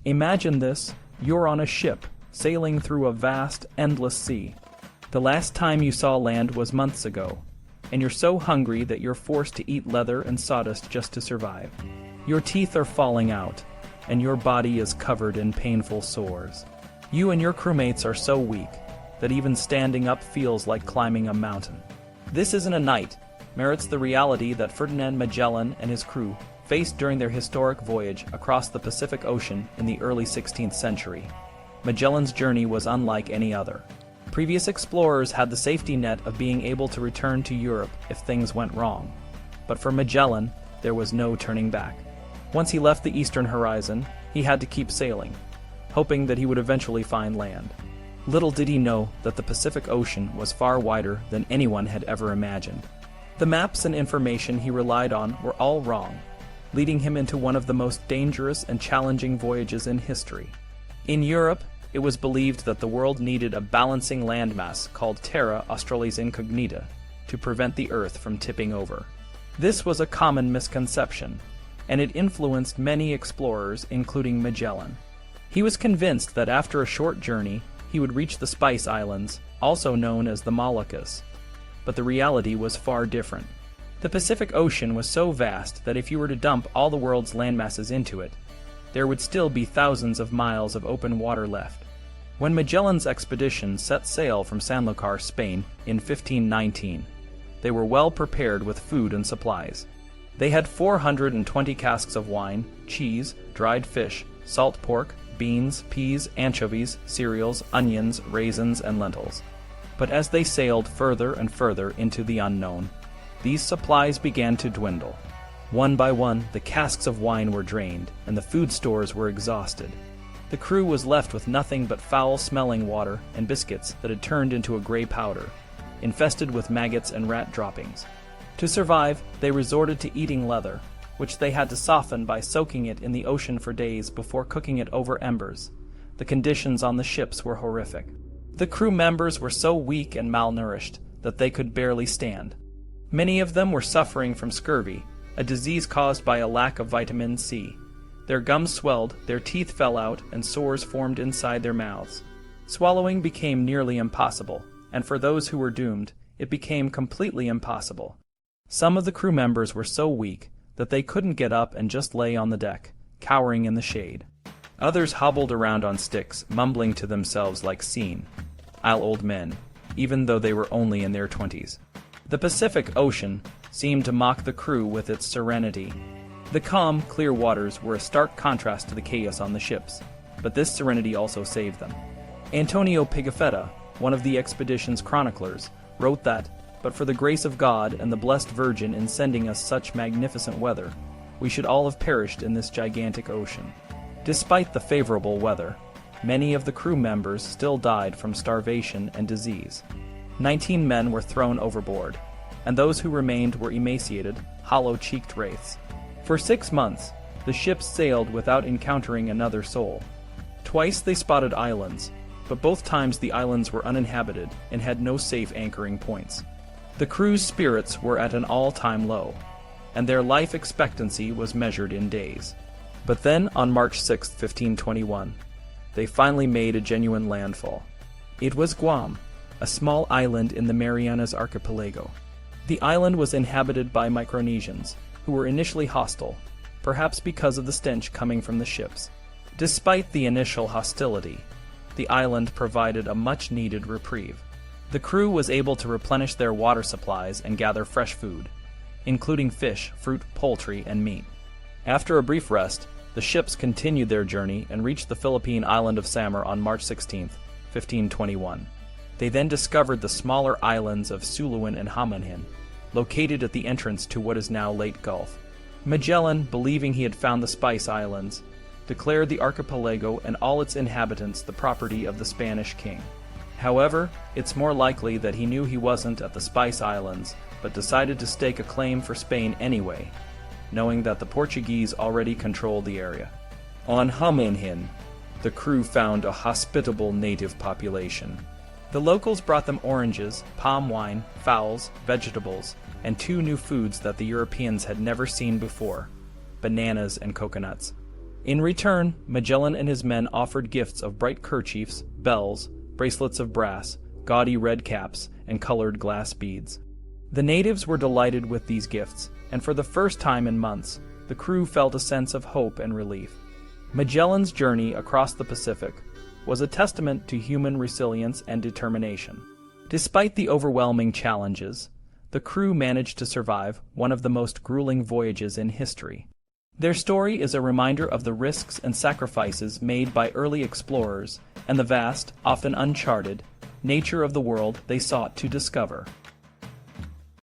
Imagine this: you're on a ship, sailing through a vast, endless sea. The last time you saw land was months ago, and you're so hungry that you're forced to eat leather and sawdust just to survive. Your teeth are falling out, and your body is covered in painful sores. You and your crewmates are so weak that even standing up feels like climbing a mountain. This isn't a night, merits the reality that Ferdinand Magellan and his crew faced during their historic voyage across the Pacific Ocean in the early 16th century. Magellan's journey was unlike any other. Previous explorers had the safety net of being able to return to Europe if things went wrong. But for Magellan, there was no turning back. Once he left the eastern horizon, he had to keep sailing, hoping that he would eventually find land. Little did he know that the Pacific Ocean was far wider than anyone had ever imagined. The maps and information he relied on were all wrong, leading him into one of the most dangerous and challenging voyages in history. In Europe, it was believed that the world needed a balancing landmass called Terra Australis Incognita to prevent the Earth from tipping over. This was a common misconception, and it influenced many explorers, including Magellan. He was convinced that after a short journey, he would reach the Spice Islands, also known as the Moluccas. But the reality was far different. The Pacific Ocean was so vast that if you were to dump all the world's landmasses into it, there would still be thousands of miles of open water left. When Magellan's expedition set sail from Sanlúcar, Spain, in 1519, they were well prepared with food and supplies. They had 420 casks of wine, cheese, dried fish, salt pork, beans, peas, anchovies, cereals, onions, raisins, and lentils. But as they sailed further and further into the unknown, these supplies began to dwindle. One by one, the casks of wine were drained, and the food stores were exhausted. The crew was left with nothing but foul-smelling water and biscuits that had turned into a gray powder, infested with maggots and rat droppings. To survive, they resorted to eating leather, which they had to soften by soaking it in the ocean for days before cooking it over embers. The conditions on the ships were horrific. The crew members were so weak and malnourished that they could barely stand. Many of them were suffering from scurvy, a disease caused by a lack of vitamin C. Their gums swelled, their teeth fell out, and sores formed inside their mouths. Swallowing became nearly impossible, and for those who were doomed, it became completely impossible. Some of the crew members were so weak that they couldn't get up and just lay on the deck, cowering in the shade. Others hobbled around on sticks, mumbling to themselves like old men, even though they were only in their 20s. The Pacific Ocean seemed to mock the crew with its serenity. The calm, clear waters were a stark contrast to the chaos on the ships, but this serenity also saved them. Antonio Pigafetta, one of the expedition's chroniclers, wrote that, "But for the grace of God and the blessed Virgin in sending us such magnificent weather, we should all have perished in this gigantic ocean." Despite the favorable weather, many of the crew members still died from starvation and disease. 19 men were thrown overboard, and those who remained were emaciated, hollow-cheeked wraiths. For 6 months, the ships sailed without encountering another soul. Twice they spotted islands, but both times the islands were uninhabited and had no safe anchoring points. The crew's spirits were at an all-time low, and their life expectancy was measured in days. But then, on March 6, 1521, they finally made a genuine landfall. It was Guam, a small island in the Marianas Archipelago. The island was inhabited by Micronesians, who were initially hostile, perhaps because of the stench coming from the ships. Despite the initial hostility, the island provided a much-needed reprieve. The crew was able to replenish their water supplies and gather fresh food, including fish, fruit, poultry, and meat. After a brief rest, the ships continued their journey and reached the Philippine island of Samar on March 16, 1521. They then discovered the smaller islands of Suluan and Hamanhin, located at the entrance to what is now Leyte Gulf. Magellan, believing he had found the Spice Islands, declared the archipelago and all its inhabitants the property of the Spanish king. However, it's more likely that he knew he wasn't at the Spice Islands, but decided to stake a claim for Spain anyway, knowing that the Portuguese already controlled the area. On Hamanhin, the crew found a hospitable native population. The locals brought them oranges, palm wine, fowls, vegetables, and 2 new foods that the Europeans had never seen before: bananas and coconuts. In return, Magellan and his men offered gifts of bright kerchiefs, bells, bracelets of brass, gaudy red caps, and colored glass beads. The natives were delighted with these gifts, and for the first time in months, the crew felt a sense of hope and relief. Magellan's journey across the Pacific was a testament to human resilience and determination. Despite the overwhelming challenges, the crew managed to survive one of the most grueling voyages in history. Their story is a reminder of the risks and sacrifices made by early explorers and the vast, often uncharted, nature of the world they sought to discover.